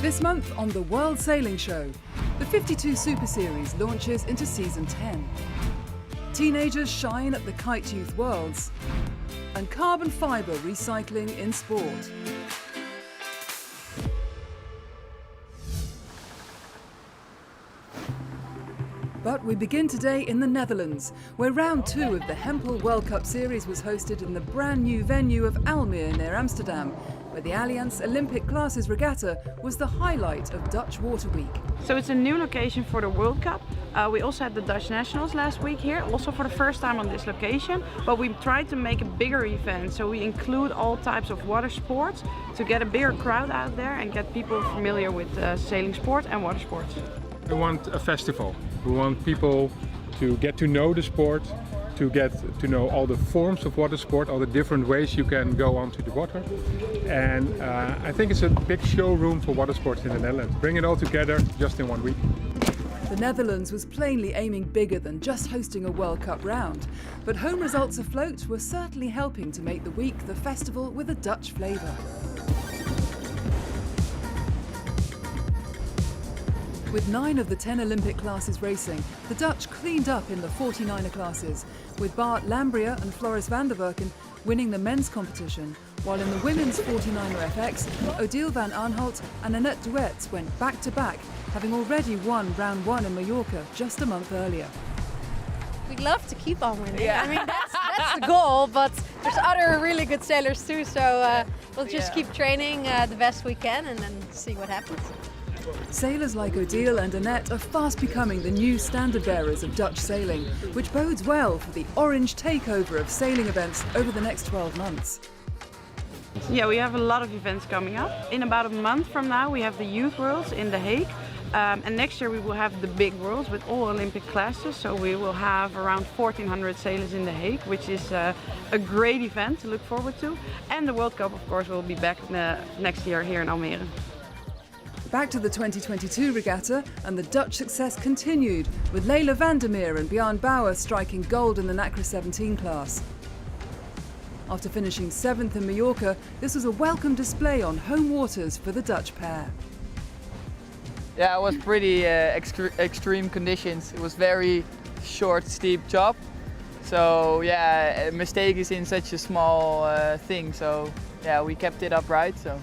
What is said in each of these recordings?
This month on the World Sailing Show, the 52 Super Series launches into Season 10. Teenagers shine at the Kite Youth Worlds, and carbon fibre recycling in sport. But we begin today in the Netherlands, where round 2 of the Hempel World Cup Series was hosted in the brand new venue of Almere near Amsterdam, where the Allianz Olympic Classes Regatta was the highlight of Dutch Water Week. So it's a new location for the World Cup. We also had the Dutch Nationals last week here, also for the first time on this location, but we tried to make a bigger event, so we include all types of water sports to get a bigger crowd out there and get people familiar with sailing sport and water sports. We want a festival. We want people to get to know the sport, to get to know all the forms of water sport, all the different ways you can go onto the water. And I think it's a big showroom for water sports in the Netherlands. Bring it all together just in 1 week. The Netherlands was plainly aiming bigger than just hosting a World Cup round, but home results afloat were certainly helping to make the week the festival with a Dutch flavour. With 9 of the 10 Olympic classes racing, the Dutch cleaned up in the 49er classes, with Bart Lambria and Floris van der Werken winning the men's competition, while in the women's 49er FX, Odile van Aanholt and Annette Duets went back-to-back, having already won round 1 in Mallorca just a month earlier. We'd love to keep on winning. Yeah. I mean, that's the goal, but there's other really good sailors too, so we'll just keep training the best we can and then see what happens. Sailors like Odile and Annette are fast becoming the new standard bearers of Dutch sailing, which bodes well for the orange takeover of sailing events over the next 12 months. Yeah, we have a lot of events coming up. In about a month from now we have the Youth Worlds in The Hague. And next year we will have the big Worlds with all Olympic classes. So we will have around 1,400 sailors in The Hague, which is a great event to look forward to. And the World Cup, of course, will be back next year here in Almere. Back to the 2022 regatta, and the Dutch success continued, with Leila Vandermeer and Björn Bauer striking gold in the NACRA 17 class. After finishing 7th in Mallorca, this was a welcome display on home waters for the Dutch pair. Yeah, it was pretty extreme conditions. It was very short, steep job. So yeah, a mistake is in such a small thing. So yeah, we kept it upright. So.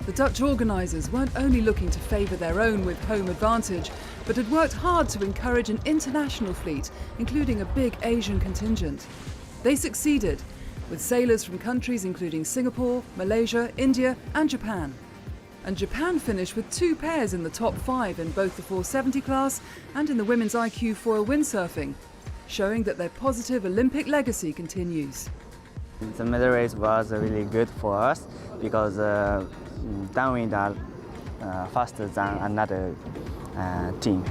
The Dutch organisers weren't only looking to favour their own with home advantage, but had worked hard to encourage an international fleet, including a big Asian contingent. They succeeded, with sailors from countries including Singapore, Malaysia, India and Japan. And Japan finished with 2 pairs in the top 5 in both the 470 class and in the women's IQ foil windsurfing, showing that their positive Olympic legacy continues. The medal race was really good for us because downwind are faster than another team.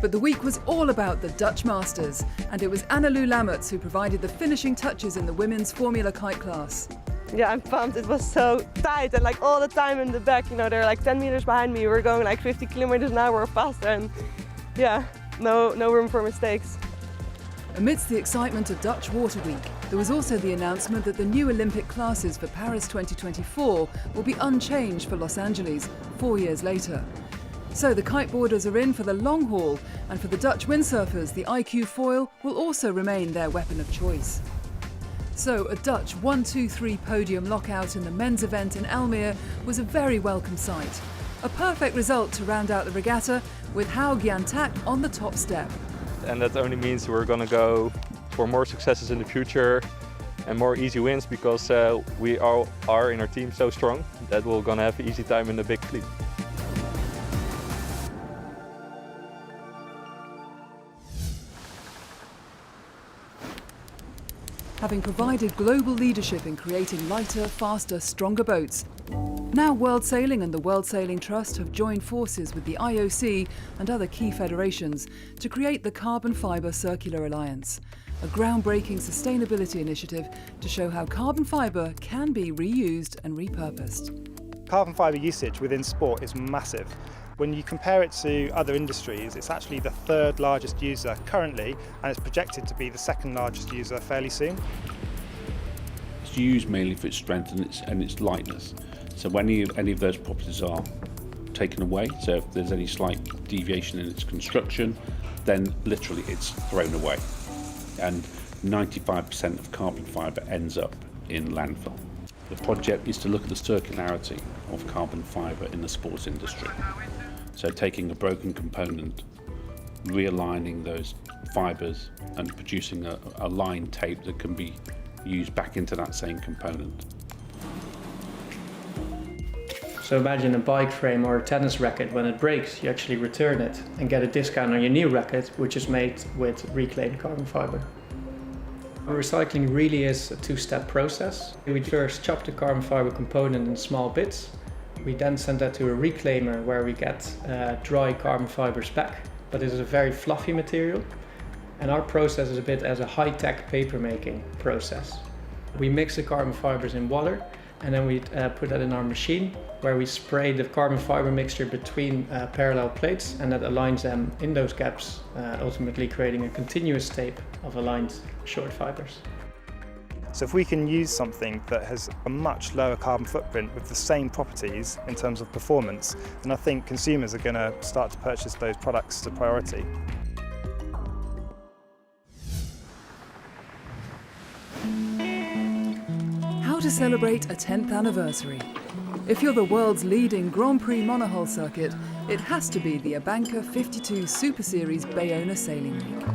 But the week was all about the Dutch Masters, and it was Annalou Lammerts who provided the finishing touches in the women's Formula Kite class. Yeah, I'm pumped. It was so tight and like all the time in the back, you know, they're like 10 meters behind me. We were going like 50 kilometers an hour or faster, and yeah, no room for mistakes. Amidst the excitement of Dutch Water Week, there was also the announcement that the new Olympic classes for Paris 2024 will be unchanged for Los Angeles 4 years later. So the kiteboarders are in for the long haul, and for the Dutch windsurfers, the IQ foil will also remain their weapon of choice. So a Dutch 1-2-3 podium lockout in the men's event in Almere was a very welcome sight. A perfect result to round out the regatta, with Hau Gyan Tak on the top step. And that only means we're going to go for more successes in the future and more easy wins, because we all are in our team so strong that we're going to have an easy time in the big fleet. Having provided global leadership in creating lighter, faster, stronger boats, now World Sailing and the World Sailing Trust have joined forces with the IOC and other key federations to create the Carbon Fibre Circular Alliance, a groundbreaking sustainability initiative to show how carbon fibre can be reused and repurposed. Carbon fibre usage within sport is massive. When you compare it to other industries, it's actually the 3rd largest user currently, and it's projected to be the 2nd largest user fairly soon. it's used mainly for its strength and its lightness. So when any of those properties are taken away, so if there's any slight deviation in its construction, then literally it's thrown away. And 95% of carbon fibre ends up in landfill. The project is to look at the circularity of carbon fibre in the sports industry. So taking a broken component, realigning those fibres and producing a line tape that can be used back into that same component. So imagine a bike frame or a tennis racket. When it breaks, you actually return it and get a discount on your new racket, which is made with reclaimed carbon fibre. Recycling really is a two-step process. We first chop the carbon fibre component in small bits. We then send that to a reclaimer where we get dry carbon fibres back, but it is a very fluffy material. And our process is a bit as a high-tech paper making process. We mix the carbon fibres in water and then we put that in our machine where we spray the carbon fibre mixture between parallel plates, and that aligns them in those gaps, ultimately creating a continuous tape of aligned short fibres. So if we can use something that has a much lower carbon footprint with the same properties in terms of performance, then I think consumers are going to start to purchase those products as a priority. How to celebrate a 10th anniversary? If you're the world's leading Grand Prix monohull circuit, it has to be the Abanca 52 Super Series Bayona Sailing Week.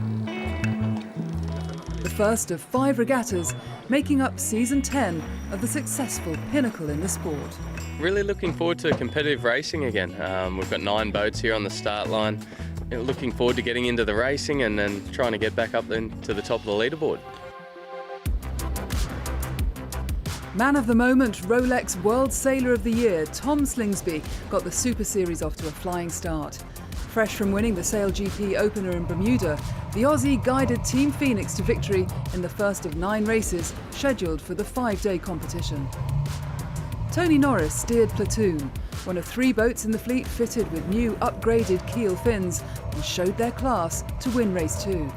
The first of 5 regattas, making up season 10 of the successful pinnacle in the sport. Really looking forward to competitive racing again. We've got 9 boats here on the start line. Looking forward to getting into the racing and then trying to get back up then to the top of the leaderboard. Man of the moment, Rolex World Sailor of the Year, Tom Slingsby, got the Super Series off to a flying start. Fresh from winning the Sail GP opener in Bermuda, the Aussie guided Team Phoenix to victory in the first of 9 races scheduled for the 5-day competition. Tony Norris steered Platoon, one of 3 boats in the fleet fitted with new upgraded keel fins, and showed their class to win race 2.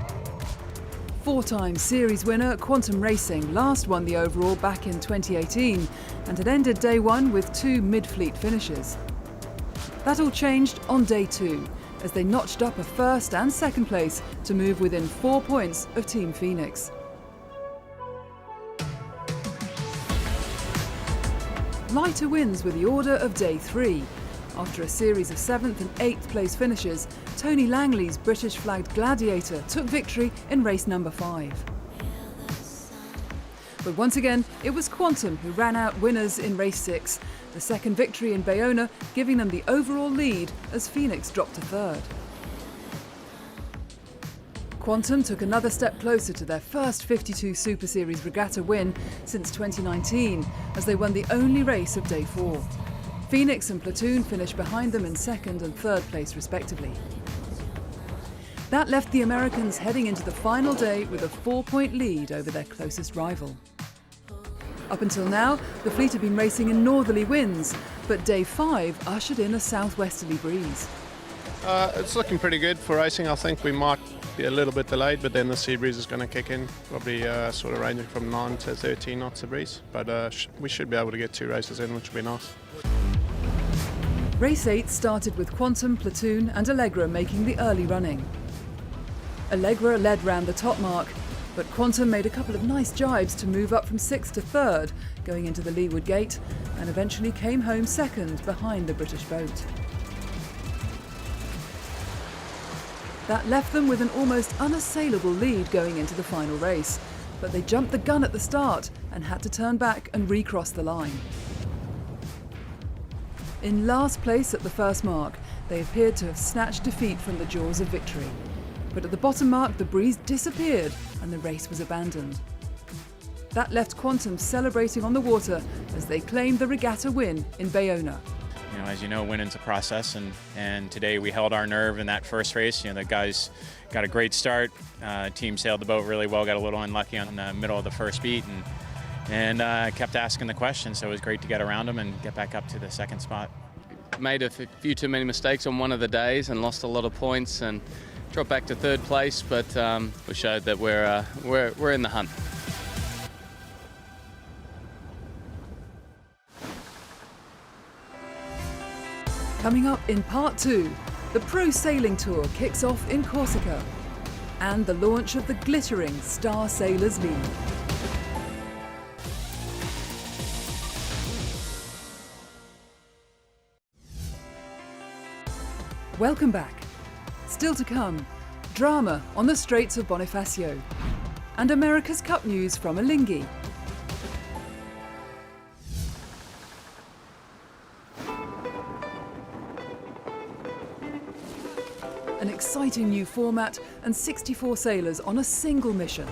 4-time series winner Quantum Racing last won the overall back in 2018 and had ended day 1 with 2 mid-fleet finishes. That all changed on day 2 as they notched up a first and second place to move within 4 points of Team Phoenix. Lighter wins were the order of day 3. After a series of 7th and 8th place finishes, Tony Langley's British flagged Gladiator took victory in race number 5. But once again, it was Quantum who ran out winners in race 6, the second victory in Bayona giving them the overall lead as Phoenix dropped to 3rd. Quantum took another step closer to their first 52 Super Series regatta win since 2019 as they won the only race of day 4. Phoenix and Platoon finished behind them in 2nd and 3rd place respectively. That left the Americans heading into the final day with a 4-point lead over their closest rival. Up until now, the fleet have been racing in northerly winds, but day 5 ushered in a southwesterly breeze. It's looking pretty good for racing. I think we might be a little bit delayed, but then the sea breeze is going to kick in, probably sort of ranging from 9 to 13 knots of breeze. But we should be able to get 2 races in, which will be nice. Race 8 started with Quantum, Platoon and Allegra making the early running. Allegra led round the top mark, but Quantum made a couple of nice jibes to move up from 6th to 3rd, going into the leeward gate, and eventually came home 2nd behind the British boat. That left them with an almost unassailable lead going into the final race, but they jumped the gun at the start and had to turn back and recross the line. In last place at the first mark, they appeared to have snatched defeat from the jaws of victory. But at the bottom mark, the breeze disappeared and the race was abandoned. That left Quantum celebrating on the water as they claimed the regatta win in Bayona. As you know, winning's a process, and today we held our nerve in that first race. The guys got a great start. Team sailed the boat really well, got a little unlucky on the middle of the first beat, and kept asking the question, so it was great to get around them and get back up to the 2nd spot. Made a few too many mistakes on one of the days and lost a lot of points and dropped back to 3rd place, but we showed that we're in the hunt. Coming up in part 2, the Pro Sailing Tour kicks off in Corsica and the launch of the glittering Star Sailors League. Welcome back. Still to come, drama on the Straits of Bonifacio and America's Cup news from Alinghi. An exciting new format and 64 sailors on a single mission.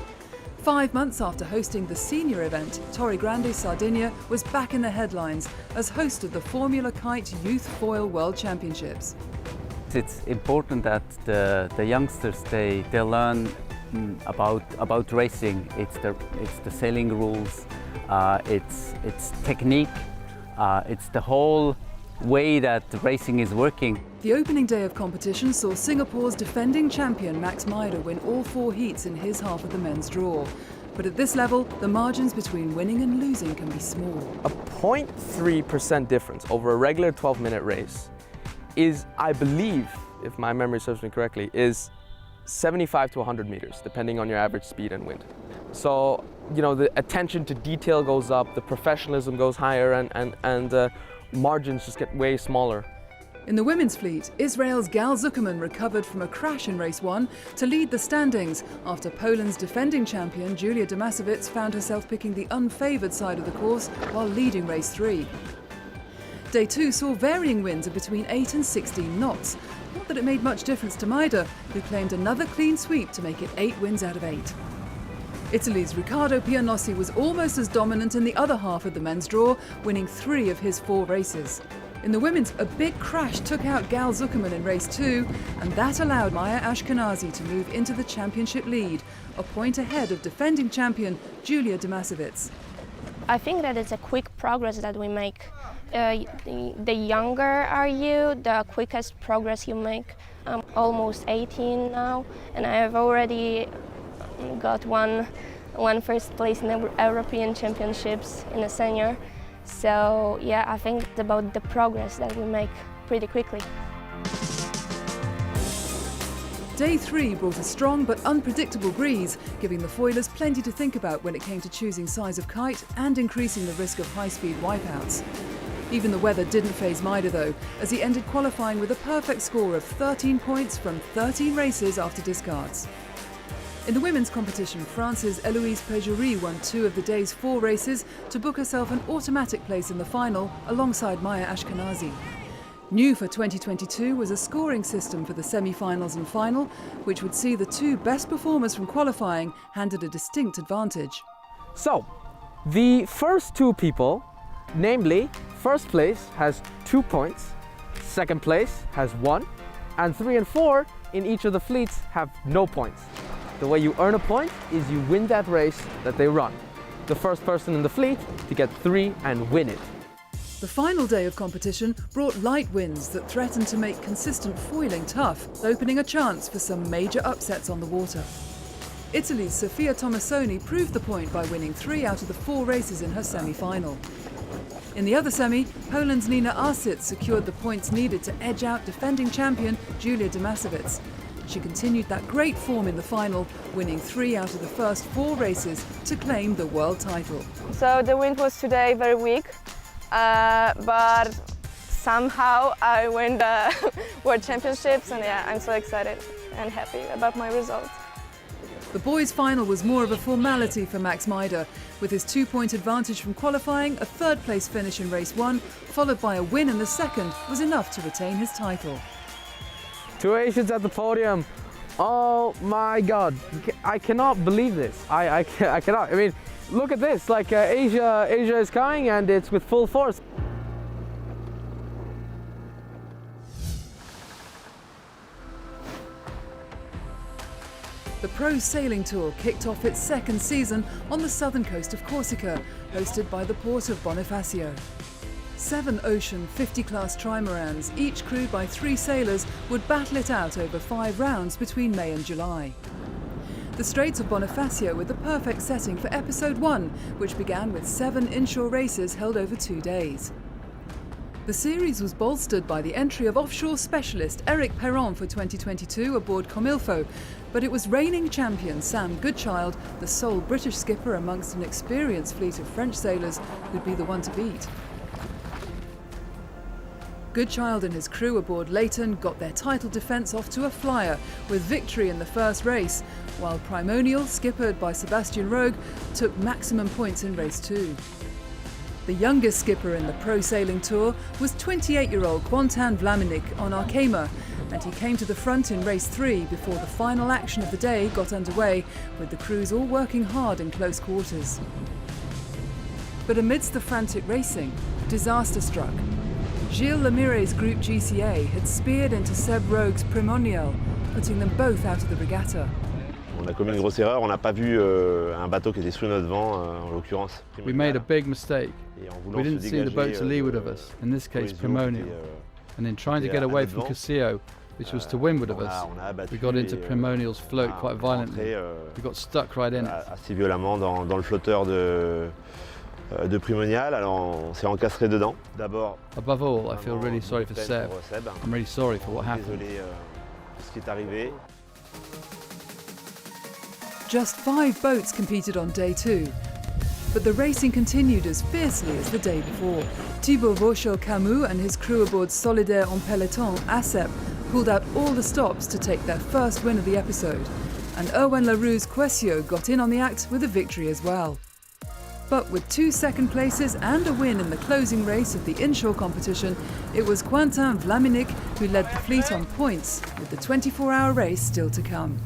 5 months after hosting the senior event, Torre Grande Sardinia was back in the headlines as host of the Formula Kite Youth Foil World Championships. It's important that the youngsters they learn about racing. It's the sailing rules, it's technique, it's the whole way that racing is working. The opening day of competition saw Singapore's defending champion Max Meider win all 4 heats in his half of the men's draw. But at this level, the margins between winning and losing can be small. A 0.3% difference over a regular 12-minute race is, I believe, if my memory serves me correctly, is 75 to 100 meters, depending on your average speed and wind. So, you know, the attention to detail goes up, the professionalism goes higher, and margins just get way smaller. In the women's fleet, Israel's Gal Zuckerman recovered from a crash in race 1 to lead the standings after Poland's defending champion Julia Domasowicz found herself picking the unfavoured side of the course while leading race 3. Day 2 saw varying winds of between 8 and 16 knots. Not that it made much difference to Meider, who claimed another clean sweep to make it 8 wins out of 8. Italy's Riccardo Pianossi was almost as dominant in the other half of the men's draw, winning 3 of his 4 races. In the women's, a big crash took out Gal Zuckerman in race 2, and that allowed Maya Ashkenazi to move into the championship lead, a point ahead of defending champion Julia Domasowicz. I think that it's a quick progress that we make. The younger are you, the quickest progress you make. I'm almost 18 now, and I have already got one first place in the European Championships in a senior. So yeah, I think it's about the progress that we make pretty quickly. Day 3 brought a strong but unpredictable breeze, giving the foilers plenty to think about when it came to choosing size of kite and increasing the risk of high-speed wipeouts. Even the weather didn't faze Meider though, as he ended qualifying with a perfect score of 13 points from 13 races after discards. In the women's competition, France's Eloise Péjury won 2 of the day's 4 races to book herself an automatic place in the final alongside Maya Ashkenazi. New for 2022 was a scoring system for the semi-finals and final, which would see the 2 best performers from qualifying handed a distinct advantage. So, the first 2 people, namely, first place has 2 points, second place has 1, and 3 and 4 in each of the fleets have no points. The way you earn a point is you win that race that they run. The first person in the fleet to get 3 and win it. The final day of competition brought light winds that threatened to make consistent foiling tough, opening a chance for some major upsets on the water. Italy's Sofia Tomassoni proved the point by winning 3 out of the 4 races in her semi-final. In the other semi, Poland's Nina Arsic secured the points needed to edge out defending champion Julia Domasowicz. She continued that great form in the final, winning 3 out of the first 4 races to claim the world title. So the wind was today very weak, but somehow I win the World Championships, and yeah, I'm so excited and happy about my results. The boys' final was more of a formality for Max Meider. With his 2-point advantage from qualifying, a 3rd place finish in race 1, followed by a win in the 2nd, was enough to retain his title. 2 Asians at the podium. Oh my God, I cannot believe this. I cannot. I mean, look at this. Like Asia is coming, and it's with full force. The Pro Sailing Tour kicked off its 2nd season on the southern coast of Corsica, hosted by the port of Bonifacio. 7 Ocean 50-class trimarans, each crewed by 3 sailors, would battle it out over 5 rounds between May and July. The Straits of Bonifacio were the perfect setting for episode 1, which began with 7 inshore races held over 2 days. The series was bolstered by the entry of offshore specialist Eric Perron for 2022 aboard Comilfo, but it was reigning champion Sam Goodchild, the sole British skipper amongst an experienced fleet of French sailors, who'd be the one to beat. Goodchild and his crew aboard Leighton got their title defence off to a flyer with victory in the first race, while Primonial, skippered by Sebastian Rogue, took maximum points in race 2. The youngest skipper in the Pro Sailing Tour was 28-year-old Quentin Vlaminck on Arkema, and he came to the front in race 3 before the final action of the day got underway, with the crews all working hard in close quarters. But amidst the frantic racing, disaster struck. Gilles Lemire's Group GCA had speared into Seb Rogue's Primonial, putting them both out of the regatta. On a commis une grosse erreur, on n'a pas vu un bateau qui était sous notre vent, en l'occurrence. We made a big mistake. We didn't see the boat to leeward of us, in this case Primonial. And in trying to get away from Casio, which was to windward of us, we got into Primonial's float quite violently. We got stuck right in it. Assez violemment dans le flotteur de Primonial, alors on s'est encastré dedans. D'abord. Above all, I feel really sorry for Seb. I'm really sorry for what happened. Désolé de ce qui est arrivé. Just 5 boats competed on day 2, but the racing continued as fiercely as the day before. Thibaut Vauchel-Camus and his crew aboard Solidaire en Peloton, ASEP, pulled out all the stops to take their first win of the episode, and Erwan Laroux's Quessio got in on the act with a victory as well. But with 2 second places and a win in the closing race of the inshore competition, it was Quentin Vlaminck who led the fleet on points, with the 24-hour race still to come.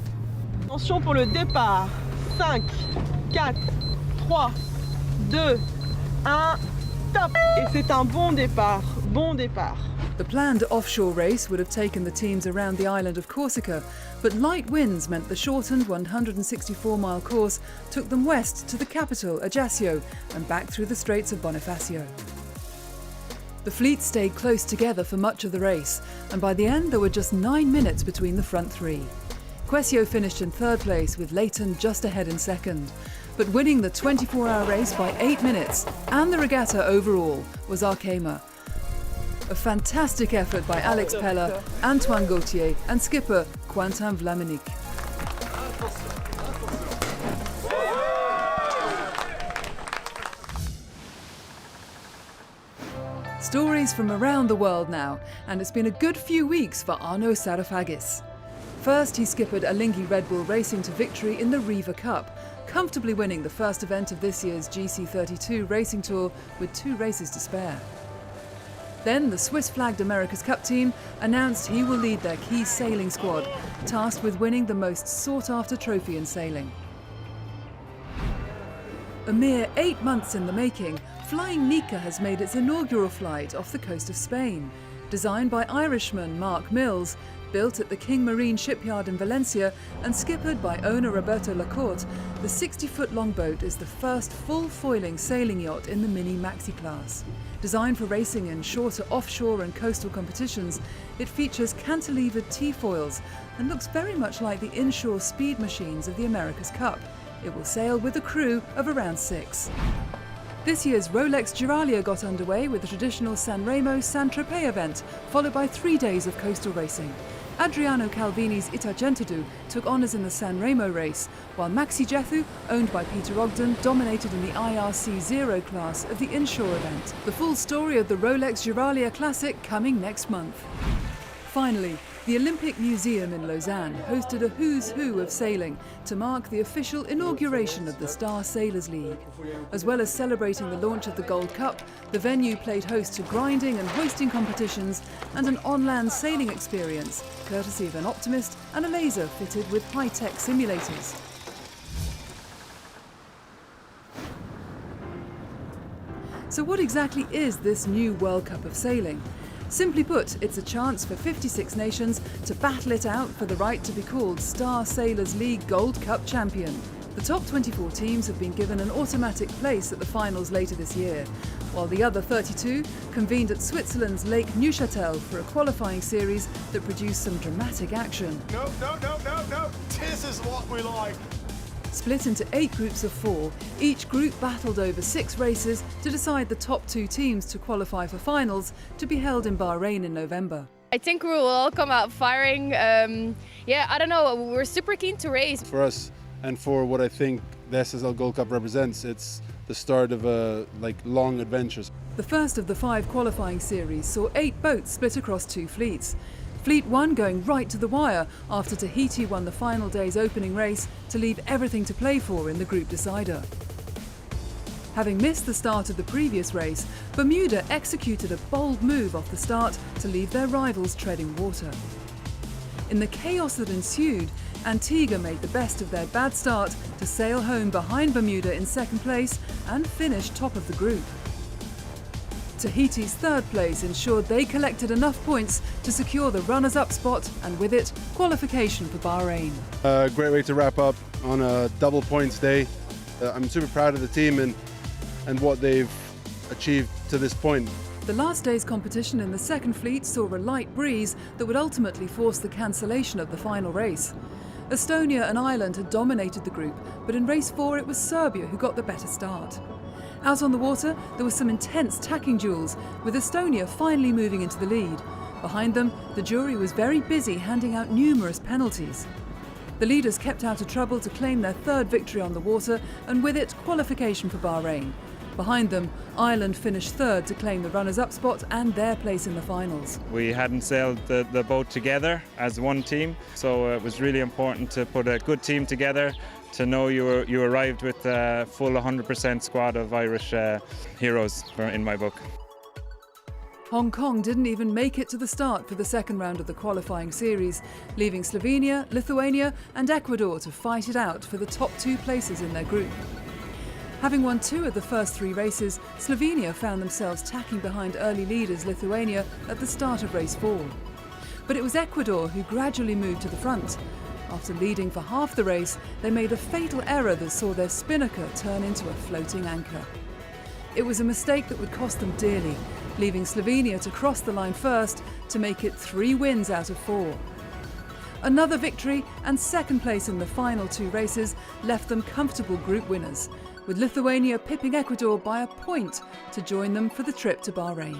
Attention pour le départ. 5, 4, 3, 2, 1, top! Et c'est un bon départ, bon départ. The planned offshore race would have taken the teams around the island of Corsica, but light winds meant the shortened 164-mile course took them west to the capital, Ajaccio, and back through the Straits of Bonifacio. The fleet stayed close together for much of the race, and by the end there were just 9 minutes between the front 3. Quessio finished in 3rd place, with Leighton just ahead in 2nd. But winning the 24-hour race by 8 minutes, and the regatta overall, was Arkema. A fantastic effort by Alex Peller, Antoine Gauthier and skipper Quentin Vlaminck. Stories from around the world now, and it's been a good few weeks for Arnaud Sarafagis. First, he skippered Alinghi Red Bull Racing to victory in the Riva Cup, comfortably winning the first event of this year's GC32 Racing Tour with 2 races to spare. Then the Swiss-flagged America's Cup team announced he will lead their key sailing squad, tasked with winning the most sought-after trophy in sailing. A mere 8 months in the making, Flying Nika has made its inaugural flight off the coast of Spain. Designed by Irishman Mark Mills, built at the King Marine shipyard in Valencia and skippered by owner Roberto Lacorte, the 60-foot longboat is the first full-foiling sailing yacht in the mini maxi class. Designed for racing in shorter offshore and coastal competitions, it features cantilevered T-foils and looks very much like the inshore speed machines of the America's Cup. It will sail with a crew of around 6. This year's Rolex Duralia got underway with the traditional San Remo-San Tropez event, followed by 3 days of coastal racing. Adriano Calvini's Itagentadu took honours in the San Remo race, while Maxi Jethu, owned by Peter Ogden, dominated in the IRC 0 class of the inshore event. The full story of the Rolex Duralia Classic coming next month. Finally, the Olympic Museum in Lausanne hosted a who's who of sailing to mark the official inauguration of the Star Sailors League. As well as celebrating the launch of the Gold Cup, the venue played host to grinding and hoisting competitions and an on-land sailing experience, courtesy of an Optimist and a laser fitted with high-tech simulators. So what exactly is this new World Cup of Sailing? Simply put, it's a chance for 56 nations to battle it out for the right to be called Star Sailors League Gold Cup champion. The top 24 teams have been given an automatic place at the finals later this year, while the other 32 convened at Switzerland's Lake Neuchâtel for a qualifying series that produced some dramatic action. No. This is what we like. Split into 8 groups of 4, each group battled over 6 races to decide the top 2 teams to qualify for finals to be held in Bahrain in November. I think we will all come out firing. Yeah, I don't know, we're super keen to race. For us and for what I think the SSL Gold Cup represents, it's the start of a long adventures. The first of the 5 qualifying series saw 8 boats split across 2 fleets. Fleet 1 going right to the wire after Tahiti won the final day's opening race to leave everything to play for in the group decider. Having missed the start of the previous race, Bermuda executed a bold move off the start to leave their rivals treading water. In the chaos that ensued, Antigua made the best of their bad start to sail home behind Bermuda in 2nd place and finish top of the group. Tahiti's 3rd place ensured they collected enough points to secure the runners-up spot and with it, qualification for Bahrain. Great way to wrap up on a double points day. I'm super proud of the team and what they've achieved to this point. The last day's competition in the 2nd fleet saw a light breeze that would ultimately force the cancellation of the final race. Estonia and Ireland had dominated the group, but in race 4 it was Serbia who got the better start. Out on the water, there were some intense tacking duels, with Estonia finally moving into the lead. Behind them, the jury was very busy handing out numerous penalties. The leaders kept out of trouble to claim their 3rd victory on the water, and with it, qualification for Bahrain. Behind them, Ireland finished 3rd to claim the runners-up spot and their place in the finals. We hadn't sailed the boat together as one team, so it was really important to put a good team together, to know you arrived with a full 100% squad of Irish heroes in my book. Hong Kong didn't even make it to the start for the 2nd round of the qualifying series, leaving Slovenia, Lithuania and Ecuador to fight it out for the top 2 places in their group. Having won 2 of the first 3 races, Slovenia found themselves tacking behind early leaders Lithuania at the start of race 4. But it was Ecuador who gradually moved to the front. After leading for half the race, they made a fatal error that saw their spinnaker turn into a floating anchor. It was a mistake that would cost them dearly, leaving Slovenia to cross the line first to make it 3 wins out of 4. Another victory and 2nd place in the final 2 races left them comfortable group winners, with Lithuania pipping Ecuador by a point to join them for the trip to Bahrain.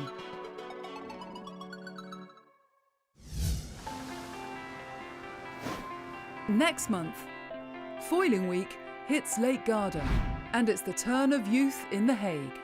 Next month, Foiling Week hits Lake Garda, and it's the turn of youth in The Hague.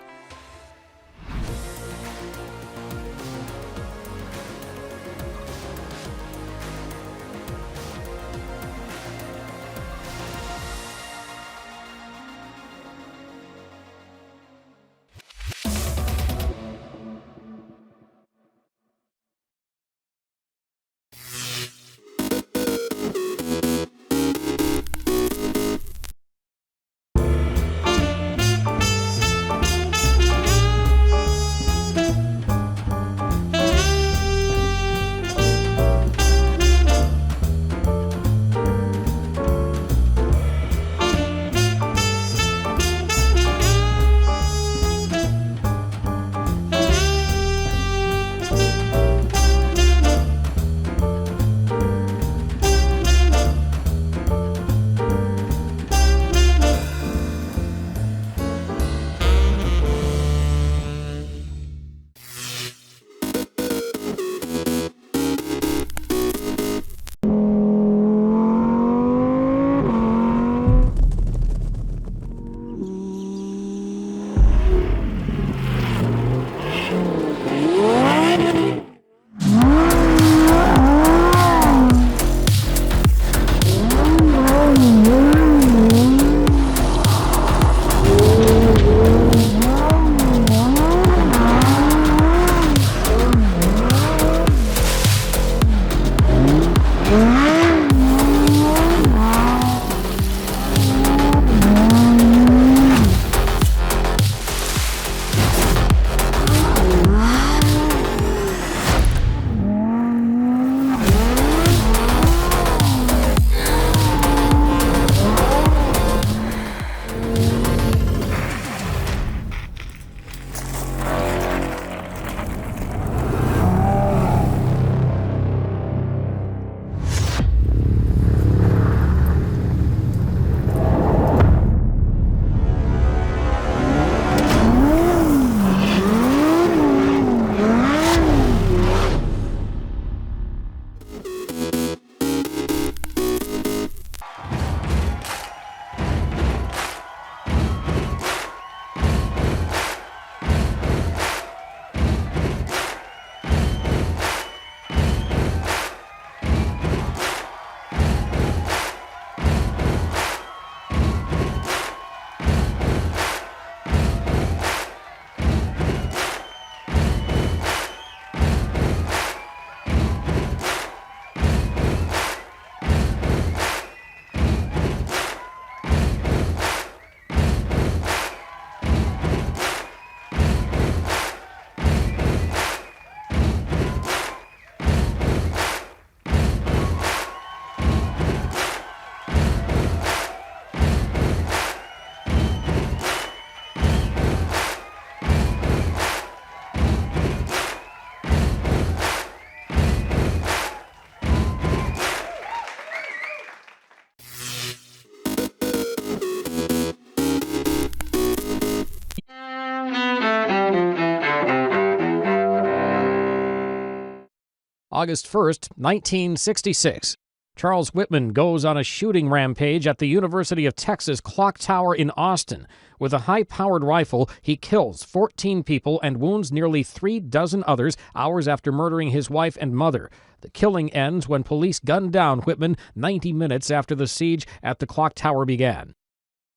August 1st, 1966. Charles Whitman goes on a shooting rampage at the University of Texas Clock Tower in Austin. With a high-powered rifle, he kills 14 people and wounds nearly 36 others hours after murdering his wife and mother. The killing ends when police gunned down Whitman 90 minutes after the siege at the clock tower began.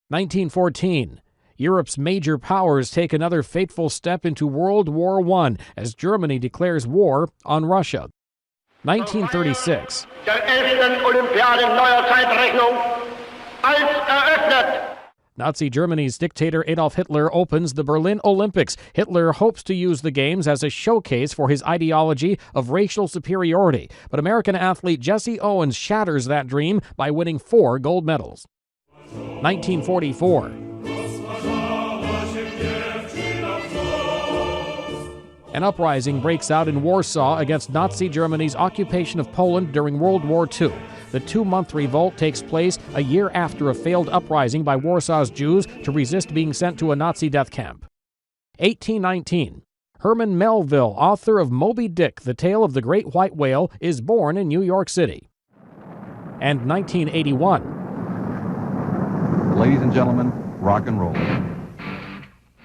1914. Europe's major powers take another fateful step into World War I as Germany declares war on Russia. 1936. Der 11. Olympiade neuer Zeitrechnung als eröffnet. Nazi Germany's dictator Adolf Hitler opens the Berlin Olympics. Hitler hopes to use the Games as a showcase for his ideology of racial superiority, but American athlete Jesse Owens shatters that dream by winning 4 gold medals. 1944. An uprising breaks out in Warsaw against Nazi Germany's occupation of Poland during World War II. The 2-month revolt takes place a year after a failed uprising by Warsaw's Jews to resist being sent to a Nazi death camp. 1819. Herman Melville, author of Moby Dick, The Tale of the Great White Whale, is born in New York City. And 1981. Ladies and gentlemen, rock and roll.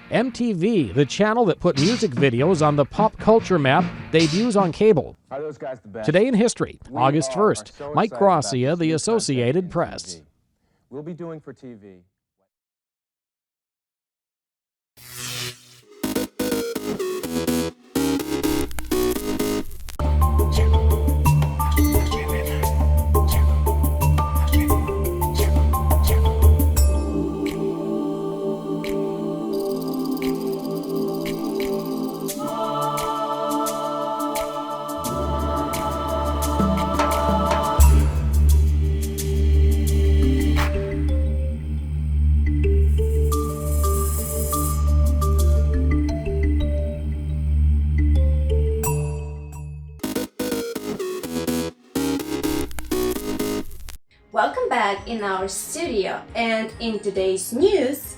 MTV, the channel that put music videos on the pop culture map, debuts on cable. Are those guys the best? Today in history, August 1st, So Mike excited about Gracia, this The new Associated concept in Press. TV. We'll be doing for TV. Welcome back in our studio, and in today's news,